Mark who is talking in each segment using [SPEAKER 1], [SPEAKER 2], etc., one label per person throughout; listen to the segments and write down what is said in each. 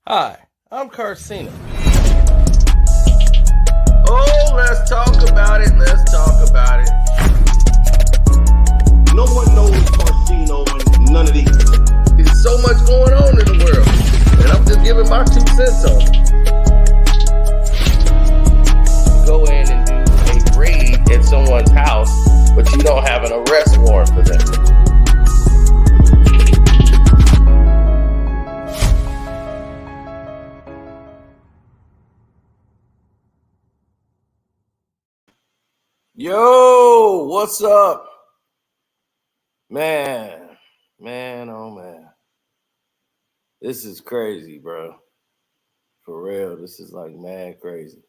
[SPEAKER 1] Hi, I'm Carcina.
[SPEAKER 2] Oh, let's talk about it. Let's talk about it.
[SPEAKER 3] No one knows Carcino and none of these.
[SPEAKER 2] There's so much going on in the world, and I'm just giving my 2 cents on it. Go in and do a raid at someone's house, but you don't have an arrest warrant for them.
[SPEAKER 1] Yo, what's up? Man, oh man. This is crazy, bro. For real, this is like mad crazy.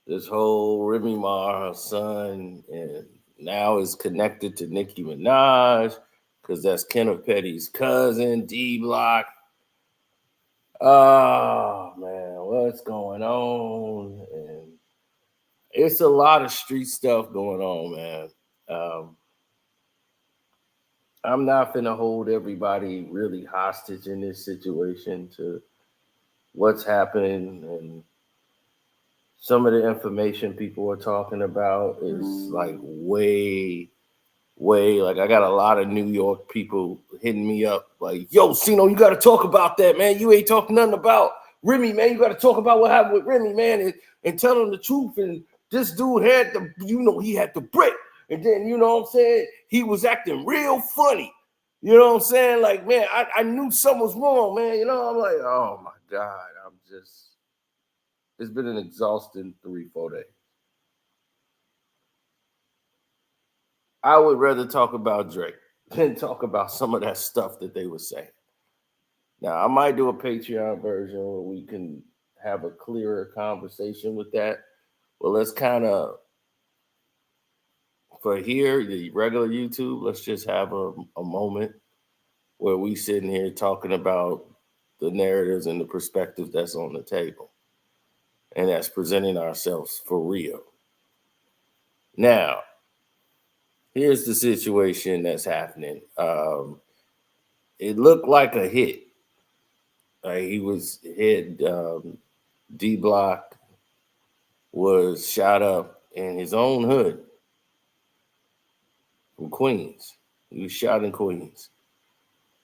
[SPEAKER 1] This whole Remy Ma, her son, and now is connected to Nicki Minaj because that's Kenneth Petty's cousin, D Block. Oh man, what's going on? And it's a lot of street stuff going on, man. I'm not finna hold everybody really hostage in this situation to what's happened, and some of the information people are talking about is like way like I got a lot of New York people hitting me up like, yo, Sino, you got to talk about that, man. You ain't talking nothing about Remy, man. You got to talk about what happened with Remy, man, and tell them the truth. And this dude had he had the brick. And then, you know what I'm saying? He was acting real funny. You know what I'm saying? Like, man, I knew something was wrong, man. You know, I'm like, oh my God. It's been an exhausting 3-4 days. I would rather talk about Drake than talk about some of that stuff that they were saying. Now, I might do a Patreon version where we can have a clearer conversation with that. But let's kind of, for here, the regular YouTube, let's just have a moment where we sitting here talking about the narratives and the perspective that's on the table. And that's presenting ourselves for real. Now, here's the situation that's happening. It looked like a hit. He was hit. D Block was shot up in his own hood from Queens. He was shot in Queens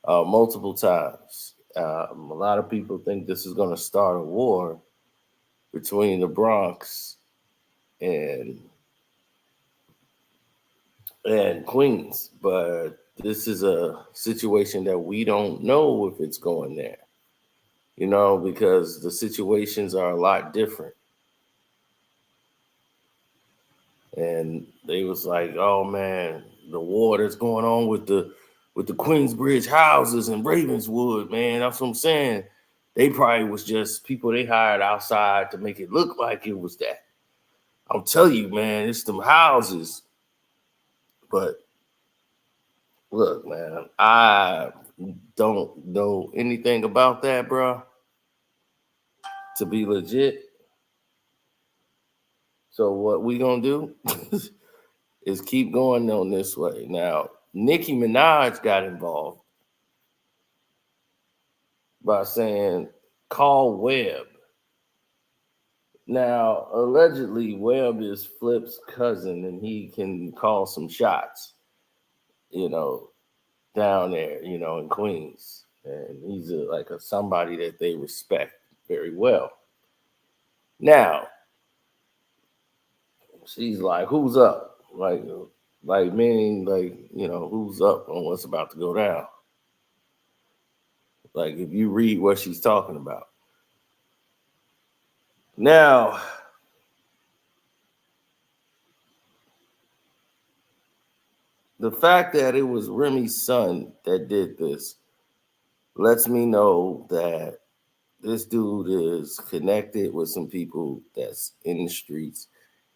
[SPEAKER 1] multiple times. A lot of people think this is going to start a war between the Bronx and Queens, but this is a situation that we don't know if it's going there, you know, because the situations are a lot different. And they was like, oh man, the war that's going on with the Queensbridge houses in Ravenswood, man, that's what I'm saying. They probably was just people they hired outside to make it look like it was that. I'll tell you, man, it's them houses. But look, man, I don't know anything about that, bro, to be legit. So what we gonna do is keep going on this way. Now, Nicki Minaj got involved by saying, call Webb. Now, allegedly, Webb is Flip's cousin, and he can call some shots, you know, down there, you know, in Queens. And he's somebody that they respect very well. Now, she's like, who's up? Like meaning, like, you know, who's up on what's about to go down? Like, if you read what she's talking about. Now, the fact that it was Remy's son that did this lets me know that this dude is connected with some people that's in the streets,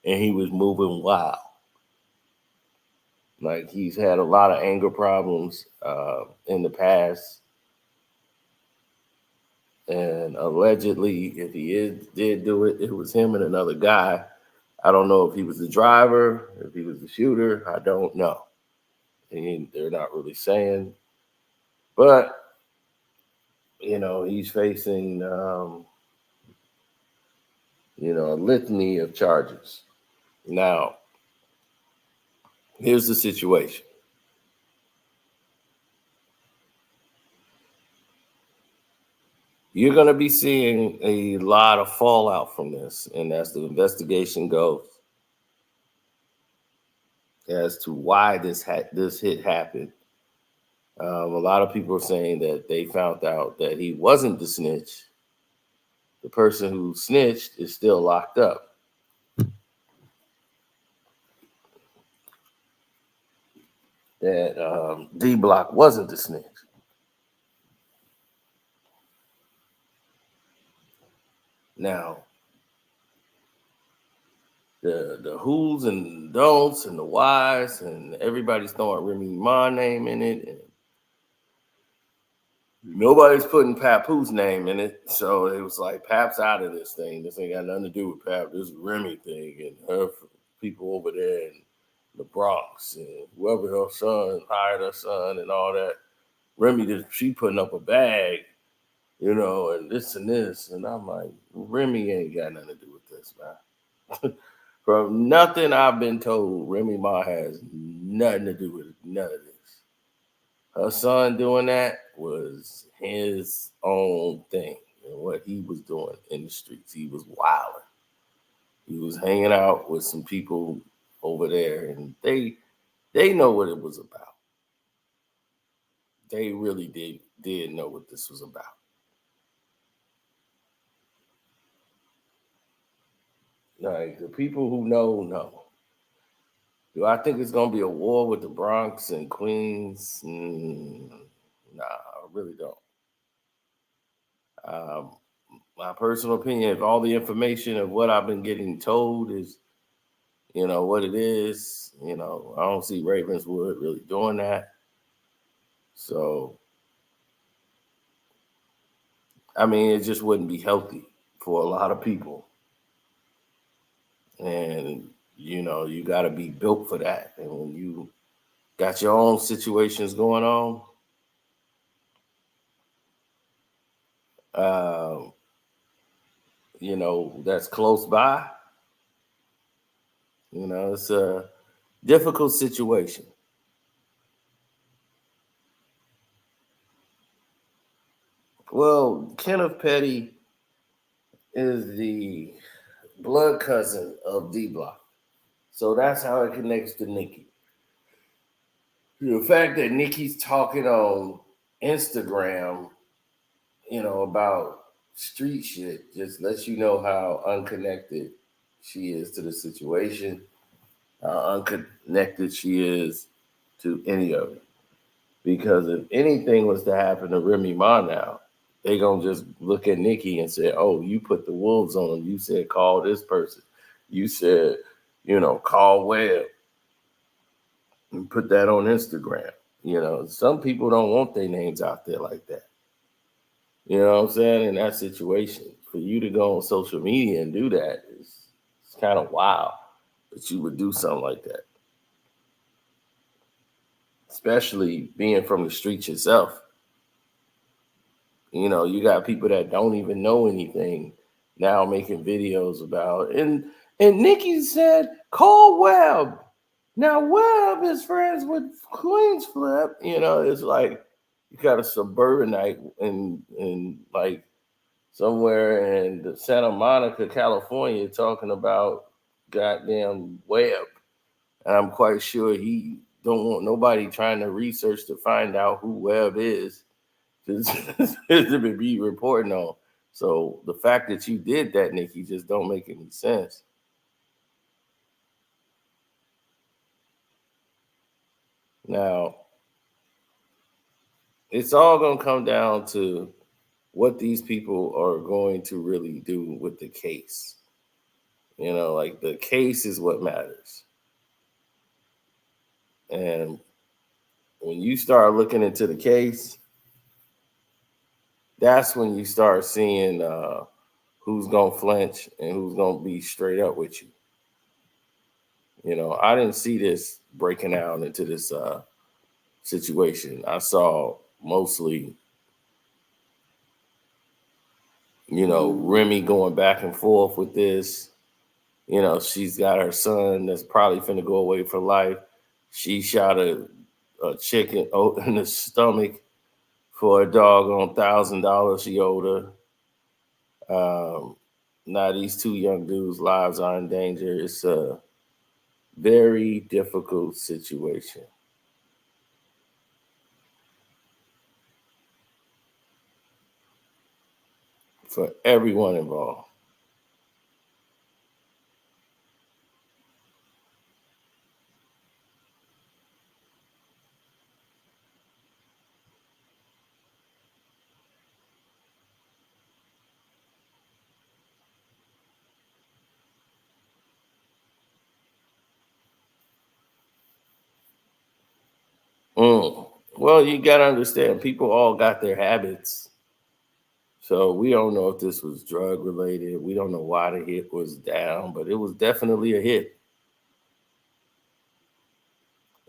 [SPEAKER 1] and he was moving wild. Like, he's had a lot of anger problems in the past. And allegedly, if he did do it, it was him and another guy. I don't know if he was the driver, if he was the shooter. I don't know. And they're not really saying. But he's facing, a litany of charges. Now, here's the situation. You're going to be seeing a lot of fallout from this, and as the investigation goes, as to why this hit happened. A lot of people are saying that they found out that he wasn't the snitch. The person who snitched is still locked up. That D Block wasn't the snitch. Now, the who's and don'ts and the whys, and everybody's throwing Remy Ma name in it, and nobody's putting Papoose name in it. So it was like, Pap's out of this thing. This ain't got nothing to do with Pap. This is Remy thing and her people over there in the Bronx and whoever her son hired her son and all that. Remy, she putting up a bag, and this and this. And I'm like, Remy ain't got nothing to do with this, man. From nothing I've been told, Remy Ma has nothing to do with none of this. Her son doing that was his own thing, and what he was doing in the streets. He was wilding. He was hanging out with some people over there, and they know what it was about. They really did know what this was about. Like, the people who know. Do I think it's gonna be a war with the Bronx and Queens? Nah, I really don't. Um, my personal opinion, if all the information of what I've been getting told is, what it is, I don't see Ravenswood really doing that. So, I mean, it just wouldn't be healthy for a lot of people. And, you got to be built for that. And when you got your own situations going on, uh, that's close by, it's a difficult situation. Well, Kenneth Petty is the blood cousin of D Block. So that's how it connects to Nicki. The fact that Nicki's talking on Instagram, about street shit just lets you know how unconnected she is to the situation, how unconnected she is to any of it. Because if anything was to happen to Remy Ma now, they gonna just look at Nicki and say, "Oh, you put the wolves on them. You said call this person. You said, call Webb and put that on Instagram." Some people don't want their names out there like that. You know what I'm saying? In that situation, for you to go on social media and do that is it's kind of wild that you would do something like that, especially being from the streets yourself. You got people that don't even know anything now making videos about, and Nicki said, call Webb. Now Webb is friends with Queens Flip. It's like you got a suburbanite in like somewhere in Santa Monica, California, talking about goddamn Webb. And I'm quite sure he don't want nobody trying to research to find out who Webb is to be reporting on. So the fact that you did that, Nicki, just don't make any sense. Now, it's all going to come down to what these people are going to really do with the case. Like, the case is what matters. And when you start looking into the case, that's when you start seeing who's going to flinch and who's going to be straight up with you. I didn't see this breaking out into this situation. I saw mostly Remy going back and forth with this. She's got her son that's probably finna go away for life. She shot a chicken in the stomach for a doggone $1,000 she owed her. Now these two young dudes' lives are in danger. It's a very difficult situation for everyone involved. Mm. Well, you got to understand, people all got their habits. So we don't know if this was drug related. We don't know why the hit was down, but it was definitely a hit.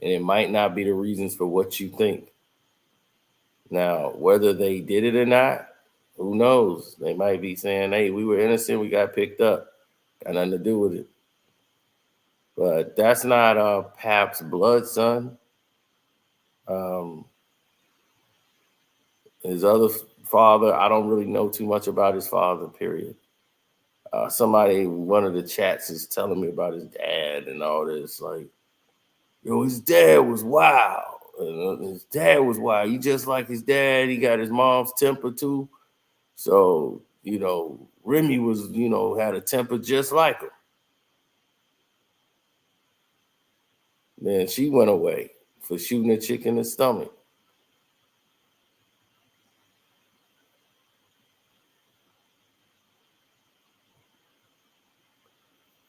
[SPEAKER 1] And it might not be the reasons for what you think. Now, whether they did it or not, who knows? They might be saying, hey, we were innocent, we got picked up. Got nothing to do with it. But that's not Pap's blood son. Um, his other father, I don't really know too much about his father, period. Somebody, one of the chats is telling me about his dad and all this. Like, his dad was wild. His dad was wild. He just like his dad. He got his mom's temper too. So, Remy was, had a temper just like him. Then she went away for shooting a chick in the stomach.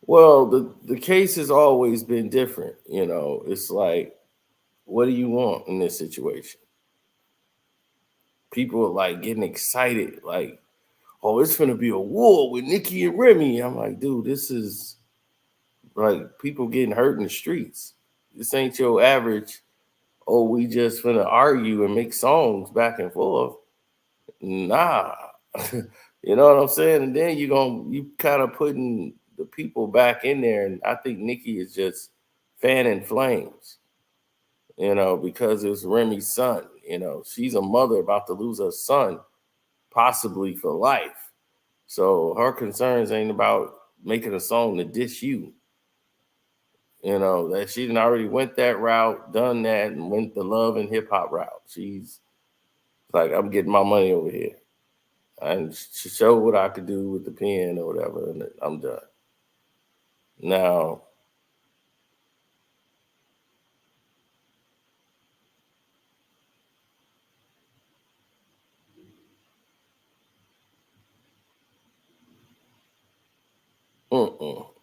[SPEAKER 1] Well, the case has always been different. It's like, what do you want in this situation? People are like getting excited, like, oh, it's gonna be a war with Nicki and Remy. I'm like, dude, this is like people getting hurt in the streets. This ain't your average, oh, we just gonna argue and make songs back and forth. Nah. You know what I'm saying? And then you kind of putting the people back in there. And I think Nicki is just fanning flames, because it's Remy's son. She's a mother about to lose her son, possibly for life. So her concerns ain't about making a song to diss you. That she done already went that route, done that, and went the love and hip hop route. She's like, I'm getting my money over here. And she showed what I could do with the pen or whatever, and I'm done. Now,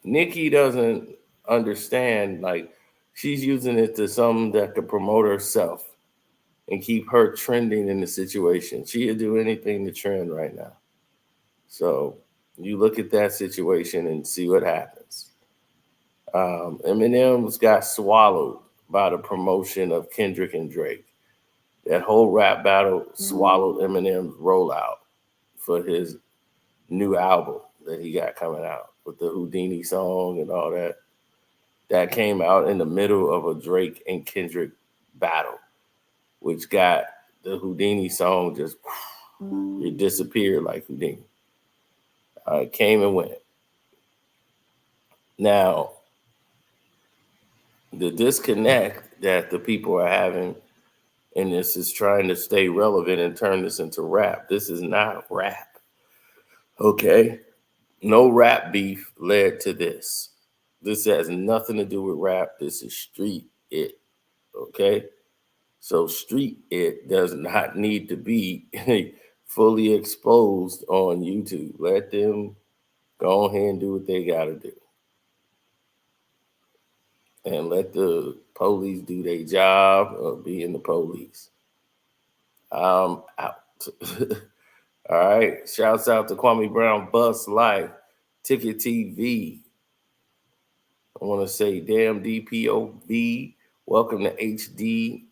[SPEAKER 1] Nicki doesn't understand, like, she's using it to something that could promote herself and keep her trending in the situation. She'd do anything to trend right now. So you look at that situation and see what happens. Eminem's got swallowed by the promotion of Kendrick and Drake. That whole rap battle swallowed Eminem's rollout for his new album that he got coming out with the Houdini song and all that. That came out in the middle of a Drake and Kendrick battle, which got the Houdini song just it disappeared like Houdini. It came and went. Now, the disconnect that the people are having in this is trying to stay relevant and turn this into rap. This is not rap. Okay? No rap beef led to this. This has nothing to do with rap. This is street it. Okay? So street it does not need to be fully exposed on YouTube. Let them go ahead and do what they got to do. And let the police do their job of being the police. I'm out. All right. Shouts out to Kwame Brown, Bus Life, Ticket TV. I want to say, damn DPOV. Welcome to HD.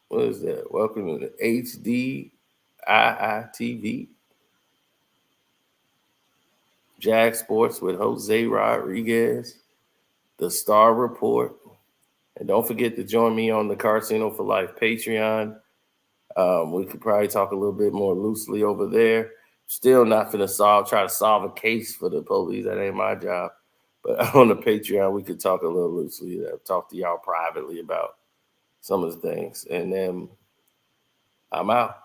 [SPEAKER 1] What is that? Welcome to the HD. IITV, Jag Sports with Jose Rodriguez, The Star Report. And don't forget to join me on the Carcino for Life Patreon. We could probably talk a little bit more loosely over there. Still not finna try to solve a case for the police. That ain't my job. But on the Patreon, we could talk a little loosely. Talk to y'all privately about some of the things. And then I'm out.